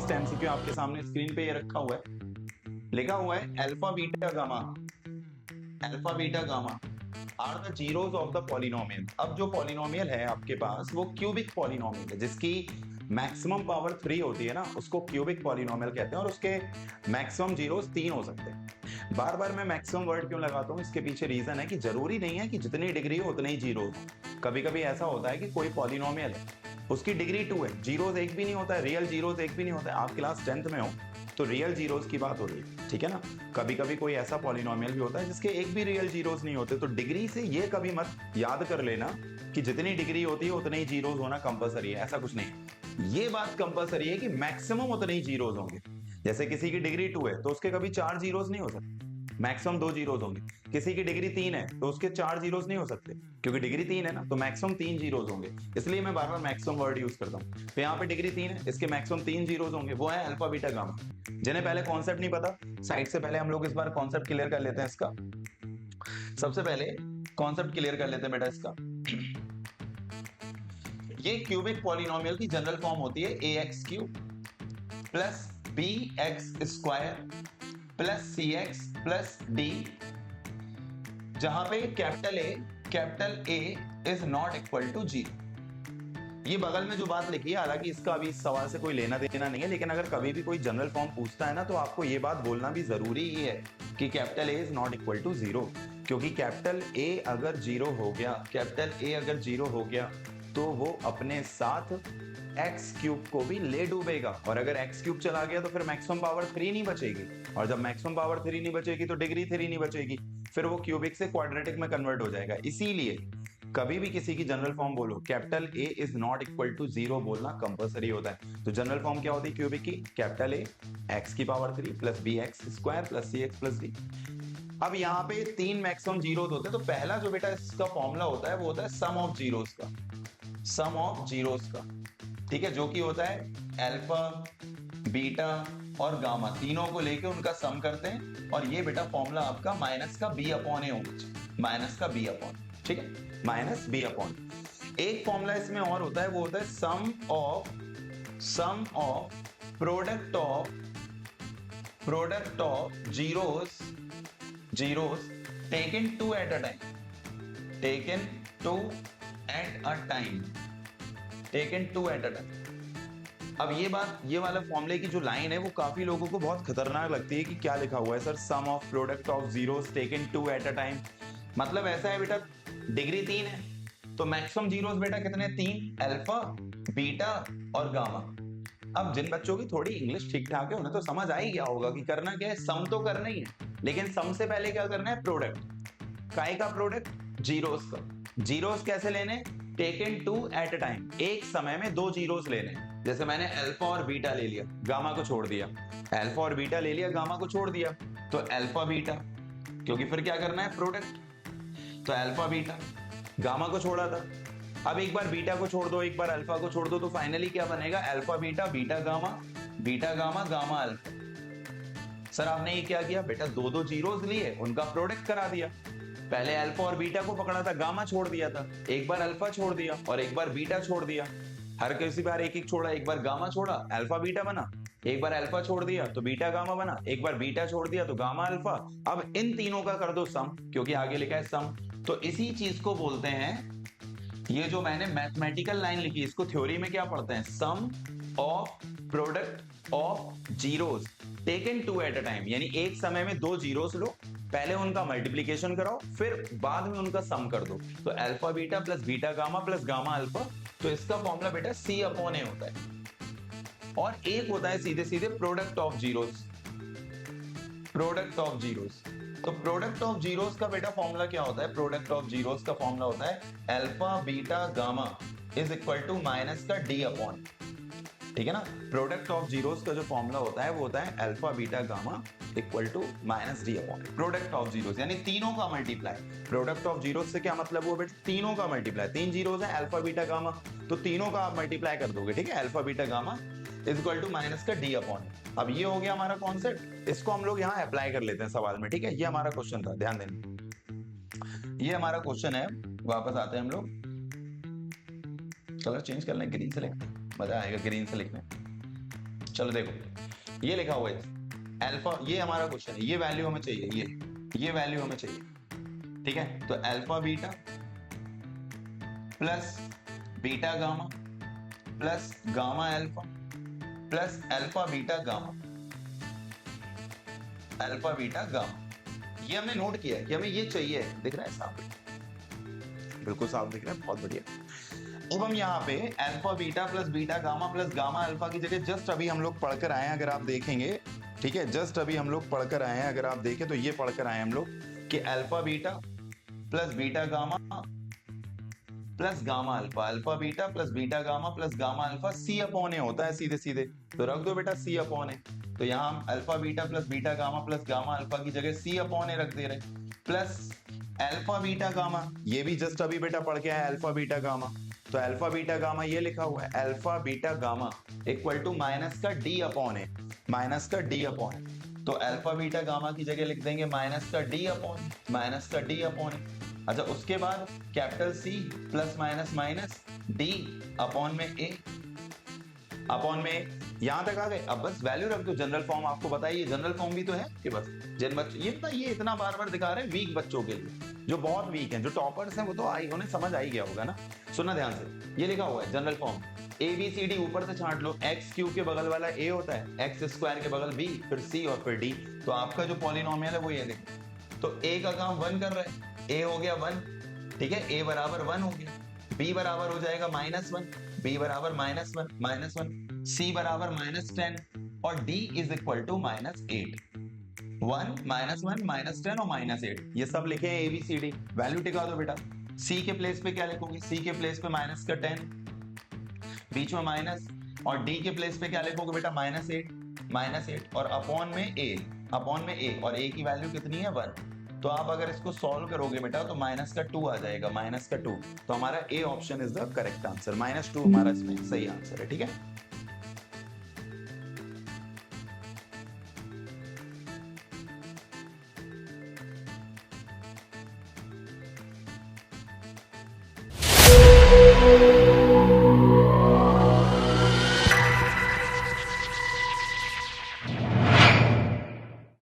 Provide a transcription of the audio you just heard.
Next MCQ आपके सामने screen पे ये रखा हुआ है, लिखा हुआ है alpha beta gamma, alpha beta gamma are the zeros of the polynomial. अब जो पॉलिनोमियल है आपके पास वो क्यूबिक पॉलिनोमियल है, जिसकी मैक्सिमम पावर 3 होती है ना, उसको क्यूबिक पॉलिनोमियल कहते हैं, और उसके मैक्सिमम जीरोस 3 हो सकते हैं। बार बार मैं मैक्सिमम वर्ड क्यों लगाता हूँ, इसके पीछे रीजन है कि जरूरी नहीं है कि जितनी डिग्री हो उतने ही जीरो हो। कभी कभी ऐसा होता है कि कोई पॉलिनोमियल है, उसकी डिग्री 2 है, जीरोस एक भी नहीं होता है, रियल जीरोस एक भी नहीं होता है। आप क्लास 10th में हो तो रियल जीरोस की बात हो रही है, ठीक है ना। कभी कभी कोई ऐसा पॉलिनोमियल भी होता है जिसके एक भी रियल जीरोस नहीं होते, तो डिग्री से ये कभी मत याद कर लेना कि जितनी डिग्री होती है उतने ही जीरोस होना कंपलसरी है, ऐसा कुछ नहीं। ये बात कंपलसरी है कि मैक्सिमम उतने ही जीरोस होंगे। जैसे किसी की डिग्री 2 है तो उसके कभी 4 जीरोस नहीं हो सकते, मैक्सिमम 2 जीरोस होंगे। किसी की डिग्री 3 है तो उसके 4 जीरोस नहीं हो सकते, क्योंकि डिग्री 3 है ना, तो मैक्सिमम 3 जीरोस होंगे। इसलिए मैं बार बार मैक्सिमम वर्ड यूज करता हूं। तो यहाँ पे डिग्री 3 है, इसके मैक्सिमम 3 जीरोस होंगे, वो है अल्फा बीटा गामा। जिन्हें पहले कॉन्सेप्ट नहीं पता, साइड से पहले हम लोग इस बार कॉन्सेप्ट क्लियर कर लेते हैं इसका। सबसे पहले कॉन्सेप्ट क्लियर कर लेते हैं बेटा इसका। ये क्यूबिक पॉलिनोमियल की जनरल फॉर्म होती है ax³ plus bx² plus cx plus d, जहां पे capital A is not equal to 0। ये बगल में जो बात लिखी है, हालांकि इसका अभी इस सवाल से कोई लेना देना नहीं है, लेकिन अगर कभी भी कोई जनरल फॉर्म पूछता है ना, तो आपको ये बात बोलना भी जरूरी ही है कि capital A is not equal to 0, क्योंकि कैपिटल A अगर 0 हो गया, कैपिटल A अगर 0 हो गया तो वो अपने साथ x³ को भी ले डूबेगा, और अगर x³ चला गया तो फिर मैक्सिमम पावर 3 नहीं बचेगी, और जब मैक्सिमम पावर 3 नहीं बचेगी तो डिग्री 3 नहीं बचेगी, फिर वो क्यूबिक से क्वाड्रेटिक में कन्वर्ट हो जाएगा। इसीलिए कभी भी किसी की जनरल फॉर्म बोलो, capital A is not equal to 0 बोलना कंपलसरी होता है। तो जनरल फॉर्म क्या होती है क्यूबिक की? कैपिटल A x की power 3 plus bx² plus cx plus d। अब यहाँ पे 3 मैक्सिमम जीरोस होते हैं, तो पहला जो बेटा इसका फॉर्मूला होता है वो होता है सम ऑफ जीरोस का, सम ऑफ जीरोस का, ठीक है, जो कि होता है अल्फा बीटा और गामा, तीनों को लेके उनका सम करते हैं, और ये बेटा फॉर्मूला आपका माइनस का b अपॉन ए होना चाहिए, माइनस का b अपॉन, ठीक है, माइनस b अपॉन। एक फॉर्मूला इसमें और होता है, वो होता है sum of product of zeros taken two at a time, अब ये वाला फॉर्मूले की जो लाइन है वो काफी लोगों को बहुत खतरनाक लगती है कि क्या लिखा हुआ है sir, sum of product of zeros taken two at a time. मतलब ऐसा है बेटा, डिग्री 3 है तो मैक्सिमम जीरोस बेटा कितने? 3, अल्फा बीटा और गामा। अब जिन बच्चों की थोड़ी इंग्लिश ठीक ठाक है उन्हें तो समझ आ ही गया होगा कि करना क्या है, सम तो करना ही है, लेकिन सम से पहले क्या करना है? प्रोडक्ट। काय का प्रोडक्ट? जीरोस का। जीरोस कैसे लेने? Taken two at a time, एक समय में 2 जीरोस लेने। जैसे मैंने अल्फा और बीटा ले लिया, गामा को छोड़ दिया, अल्फा और बीटा ले लिया, गामा को छोड़ दिया, तो अल्फा बीटा, क्योंकि फिर क्या करना है? प्रोडक्ट, तो अल्फा बीटा, गामा को छोड़ा था, अब एक बार बीटा को छोड़ दो, एक बार अल्फा को छोड़ दो, तो फाइनली क्या बनेगा? Alpha beta, beta gamma, gamma alpha. Sir आपने ये क्या किया बेटा? 2 जीरोस लिए, उनका प्रोडक्ट करा दिया। पहले अल्फा और बीटा को पकड़ा था, गामा छोड़ दिया था, एक बार अल्फा छोड़ दिया और एक बार बीटा छोड़ दिया, हर किसी बार एक एक छोड़ा, एक बार गामा छोड़ा, अल्फा बीटा बना, एक बार अल्फा छोड़ दिया तो बीटा गामा बना, एक बार बीटा छोड़ दिया तो गामा अल्फा। अब इन तीनों का कर दो सम, क्योंकि आगे लिखा है सम, तो इसी चीज को बोलते हैं, ये जो मैंने मैथमेटिकल लाइन लिखी इसको थ्योरी में क्या पढ़ते हैं? Sum of product of zeros taken two at a time, यानी एक समय में 2 जीरोस लो, पहले उनका मल्टीप्लीकेशन कराओ, फिर बाद में उनका सम कर दो, तो alpha beta plus beta gamma plus gamma alpha. तो इसका फॉर्मूला बेटा C अपॉन ए होता है, और एक होता है सीधे सीधे product of zeros, product of zeros. तो प्रोडक्ट ऑफ जीरोस का बेटा फॉर्मूला क्या होता है? प्रोडक्ट ऑफ जीरोस का फॉर्मूला होता है alpha beta gamma is equal to minus का d अपॉन, ठीक है ना। प्रोडक्ट ऑफ जीरोस का जो फॉर्मूला होता है वो होता है alpha beta gamma equal to minus d upon product of zeros, यानी तीनों का मल्टीप्लाई। प्रोडक्ट ऑफ जीरोस से क्या मतलब हुआ बेटा? तीनों का मल्टीप्लाई, 3 जीरोस है अल्फा बीटा गामा, तो तीनों का आप मल्टीप्लाई कर दोगे, ठीक है, alpha beta gamma is equal to minus का d अपॉन। अब ये हो गया हमारा कॉन्सेप्ट, इसको हम लोग यहाँ अप्लाई कर लेते हैं सवाल में, ठीक है। ये हमारा क्वेश्चन था, ध्यान देना, ये हमारा क्वेश्चन है। वापस आते हैं हम लोग, कलर चेंज कर लें, ग्रीन से लिखते हैं, मजा आएगा ग्रीन से लिखने। चलो देखो ये लिखा हुआ है अल्फा, ये हमारा क्वेश्चन है, ये वैल्यू हमें चाहिए, ये वैल्यू हमें चाहिए, ठीक है। तो alpha beta plus beta gamma plus gamma alpha plus alpha beta gamma, alpha beta gamma, ये हमने नोट किया है कि हमें ये चाहिए, दिख रहा है साफ, बिल्कुल साफ दिख रहा है, बहुत बढ़िया। अब हम यहाँ पे alpha beta plus beta gamma plus gamma alpha की जगह जस्ट अभी हम लोग पढ़कर आए हैं, अगर आप देखेंगे, ठीक है, जस्ट अभी हम लोग पढ़कर आए हैं, अगर आप देखें तो ये पढ़कर आए हैं हम लोग कि alpha beta plus beta gamma plus gamma alpha, alpha beta plus beta gamma plus gamma alpha C upon A होता है सीधे सीधे, तो रख दो बेटा सी अपॉन ए। तो यहाँ हम alpha beta plus beta gamma plus gamma alpha की जगह सी अपॉन ए रख दे रहे, प्लस अल्फा बीटा गामा, ये भी जस्ट अभी बेटा पढ़ के आया अल्फा बीटा गामा, तो अल्फा बीटा गामा ये लिखा हुआ है alpha beta gamma equal to minus का डी अपॉन ए, माइनस का डी अपॉन ए, तो अल्फा बीटा गामा की जगह लिख देंगे माइनस का डी अपॉन, माइनस का डी अपॉन ए। अच्छा उसके बाद capital C plus minus minus d upon में ए, अपॉन में यहां तक आ गए। अब बस वैल्यू रख दो, जनरल फॉर्म आपको बताइए, जनरल फॉर्म भी तो है कि बस जिन बच्चों ये इतना बार बार दिखा रहे हैं वीक बच्चों के लिए, जो बहुत वीक हैं, जो टॉपर्स हैं वो तो आई उन्हें समझ आ ही गया होगा ना। सुनना ध्यान से, ये लिखा हुआ है general form a b c d, ऊपर से छांट लो, एक्स क्यू के बगल वाला ए होता है, एक्स स्क्वायर के बगल बी, फिर सी और फिर डी, तो आपका जो पॉलिनोमियल है वो ये देखो, तो ए का काम 1 कर रहा है, ए हो गया 1, ठीक है, ए बराबर 1 हो गया, बी बराबर हो जाएगा -1, बी बराबर -1, सी बराबर -10 और डी इज इक्वल टू -8, 1 -1 -10 और -8, ये सब लिखे हैं ABCD। वैल्यू टिका दो बेटा, सी के प्लेस पे क्या लिखोगे, सी के प्लेस पे -10 बीच में माइनस, और डी के प्लेस पे क्या लिखोगे बेटा -8 और अपॉन में ए, अपॉन में ए, और ए की वैल्यू कितनी है 1, तो आप अगर इसको सॉल्व करोगे बेटा तो -2 आ जाएगा, -2, तो हमारा A option is the correct answer, -2 हमारा इसमें सही आंसर है, ठीक है।